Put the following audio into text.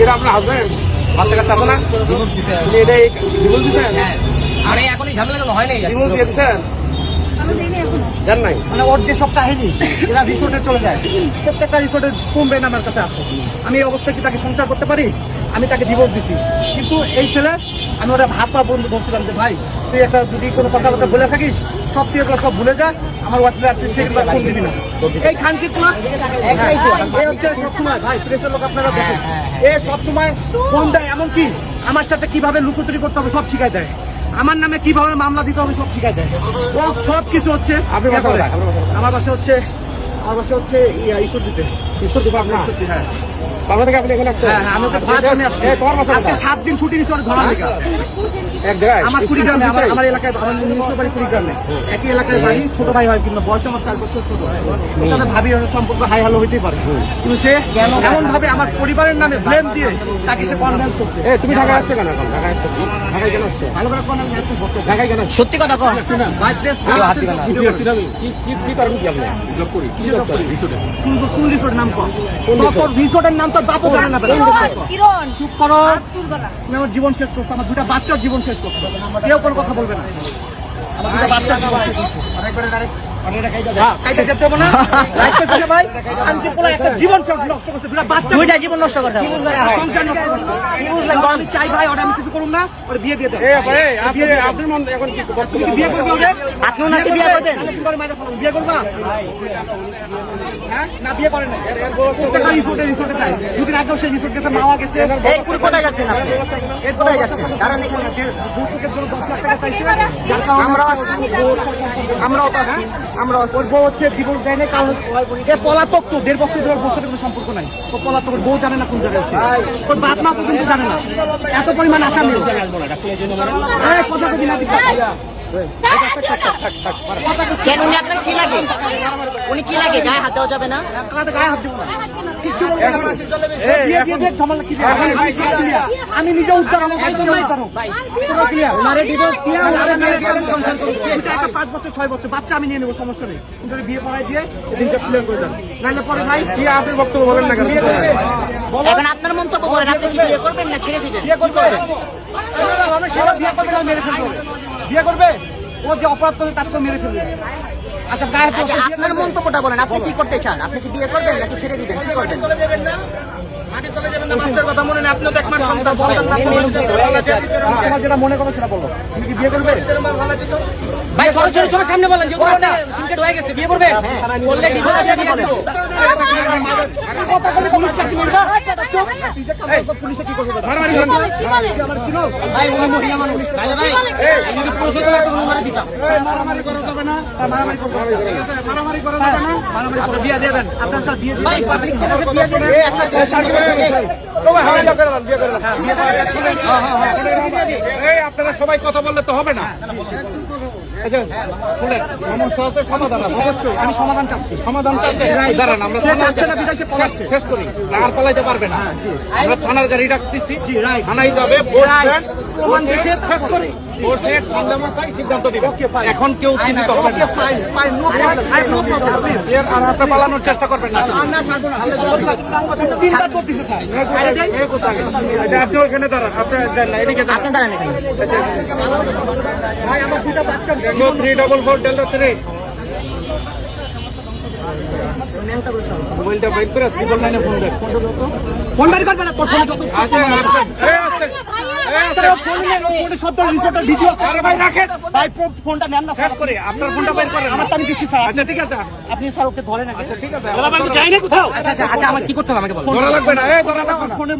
এটা আপনার হাজবেন্ড বাচ্চা কাচ্চা আছে না? এটা ডিভোর্স দিচ্ছেন? আরে এখনই ঝামেলা হয় নাই। ডিভোর্স দিয়ে দিচ্ছেন? জান নাই মানে ওর যে সব কাহিনী এরা রিসোর্টে চলে যায়, প্রত্যেকটা রিসোর্টের কমবেন আমার কাছে আছে। আমি এই অবস্থায় কি তাকে সংসার করতে পারি? আমি তাকে ডিভোর্স দিছি, কিন্তু এই ছেলে আমি ওরা ভাত পা বন্ধু ধরছিলাম যে ভাই তুই একটা যদি কোনো কথাবার্তা বলে থাকিস সব তুই এগুলো সব ভুলে যা, আমার হোয়াটসঅ্যাপ ফোন দিবি না। এই খানকিগুলো এই হচ্ছে সবসময় ভাই প্রেসের লোক আপনারা দেখেন, এ সবসময় ফোন দেয়, এমনকি আমার সাথে কিভাবে লুকোচুরি করতে হবে সব শিখাই দেয়, আমার নামে কিভাবে মামলা দিতে হবে সব শিখাই দেয়। ও সব কিছু হচ্ছে আমার বাসা হচ্ছে ঈশ্বর দিতে আপনার। বাংলা থেকে আপনি এখানে আসছেন? আমি ওকে ভাড়ার জন্য আসছি। আজকে 7 দিন ছুটি নিচ্ছে ওর ঘোরার লেগে। এক জায়গায় আমার কুড়িগ্রামে, আমার এলাকায়, আমার নিজস্ব বাড়ি কুড়িগ্রামে, একই এলাকায় বাড়ি, ছোট ভাই হয় কিন্তু বয়স আমার 4 বছর ছোট। ওর সাথে ভাবি সম্পর্ক হাই হ্যালো হইতেই পারে, কিন্তু সে এমন ভাবে আমার পরিবারের নামে ব্লেম দিয়ে তাকে সে কনভিন্স করছে। তুমি ঢাকায় আসছো কেন? এখন ঢাকায় আসছো, ঢাকায় কেন আসছো? ভালো করে ঢাকায় কেন? সত্যি কথা কন। ভাই প্লেস কি করেন কি আপনি? জব করি। কোন রিসোর্টের নাম কর? তোর রিসোর্টের নাম তো বাপও জানে না। চুপ করো, তুমি আমার জীবন শেষ করছো, আমার 2টা বাচ্চার জীবন শেষ করছো, কেউ কোনো কথা বলবে না। আমার 2টা বাচ্চার জীবন শেষ করছো। দুইটা জীবন নষ্ট করতে হবে। আমি চাই ভাই ওটা আমি কিছু করুন না, ওরা বিয়ে দিয়ে দেয়। আপনার মন এখন কি তুমি কি বিয়ে করবে ওদের? আপনি ওনাকে বিয়ে করবেন? বিয়ে করবা? হ্যাঁ না বিয়ে করে না, প্রত্যেকটা রিসোর্টে চাই। দুদিন আগেও সেই রিসোর্ট গেছে, মাওয়া গেছে। এই কুড়ি কোথায় যাচ্ছেন আপনি? কোথায় যাচ্ছেন? দাঁড়ান এখানে। যৌতুকের জন্য 10 লাখ টাকা চাইছে। আমরাও তো আছি। ওর বউ হচ্ছে ডিভোর্স দেয় না, কারণ এ পলাতক তো, 1.5 বছর ধরে ওর সাথে কোনো সম্পর্ক নাই। ও পলাতক, ওর বউ জানে না কোন জায়গায় আছে, ওর বাপ মা পর্যন্ত জানে না। এত পরিমাণ আসামি। কথা কবি না কেন উনি আপনার কি লাগে? উনি কি লাগে? গায়ে হাত দেওয়া যাবে না? গায়ে হাত দিব না, কিচ্ছু বলবো না। বিয়ে দিয়ে দিয়ে ঝামেলা কি দিয়ে? আমি নিজে উদ্ধার, আমার ভাই নিজে উদ্ধার হোক। পুরো ক্লিয়ার। ওনারে ডিভোর্স দিয়ে ওনারে মেরে দিয়ে সংসার করছে। এটা একটা 5 বছর 6 বছর বাচ্চা আমি নিয়ে নেবো, সমস্যা নেই, কিন্তু বিয়ে পড়াই দিয়ে হিসাব ক্লিয়ার করে দেন, নাহলে পরে ভাই কি আপনার বক্তব্য বলেন না কেন? এখন আপনার মন্তব্য বলেন, আপনি কি বিয়ে করবেন না ছেড়ে দিবেন? বিয়ে করবে, বিয়ে করবে না মেরে ফেলবে, বিয়ে করবে, ও যে অপরাধ করবে তাকে তো মেরে ফেলবে। আচ্ছা গায়ে আচ্ছা আপনার মন্তব্যটা বলেন, আপনি কি করতে চান? আপনি কি বিয়ে করবেন নাকি ছেড়ে দিবেন? কি করবেন? তোমার যেটা মনে করো সেটা বলো, তুমি কি বিয়ে করবে? ভাই সরাসরি সামনে বলেন, যে সিনকেট হয়ে গেছে, বিয়ে করবেন? বললে ডিভোর্স দিয়ে দিবেন। পুলিশে কি করবে? মারামারি করেন। আমার ছিল ভাই উনি মহিলা মানুষ। ভাই ভাই এই যদি পুরুষ হতো না তো মারা দিতাম। মারামারি করা যাবে না, মারামারি করবে, মারামারি করা যাবে না, মারামারি করবে। বিয়ে দিয়ে দেন আপনার স্যার, বিয়ে ভাই পাবলিক প্লেসে বিয়ে করবেন? আপনারা সবাই কথা বললে তো হবে না। সমস্যা আছে, সমাধান আছে। অবশ্যই আমি সমাধান চাচ্ছি। সমাধান চাচ্ছে, দাঁড়ান আমরা চাচ্ছে না বিদায়, সে পলাচ্ছে। শেষ করি, আর পালাইতে পারবে না। আমরা থানার গাড়ি ডাকতেছি, জি রাইট, থানায় যাবে, বসবেন, প্রমাণ দেখে শেষ করি। বসে সন্দেহ তাই সিদ্ধান্ত দিবে। এখন কেউ চিন্তিত হবে না। আর আপনি পালানোর চেষ্টা করবেন না। তিনটা করতেছে স্যার। আপনি ওখানে দাঁড়ান, আপনি যান না, এদিকে দাঁড়ান। আপনি দাঁড়ান এখানে। ভাই আমার 2টা বাচ্চা 344 ডেল্টা 3 মোবাইলটা বাইক করে 999 ফোন দেন। ফোন বের করবে না, তোর ফোনে যত আছে ফোনে সব রিসোর্টের ভিডিও। আরে ভাই রাখেন, ভাই ফোনটা নেন না শেষ করে আপনার ফোনটা বের করেন। আমার তো আমি দিচ্ছি স্যার। আচ্ছা ঠিক আছে, আপনি স্যার ওকে ধরেন। ঠিক আছে, আচ্ছা আমার কি করতে হবে আমাকে বলুন। ধরা লাগবে না, ধরা লাগবে না। ফোনে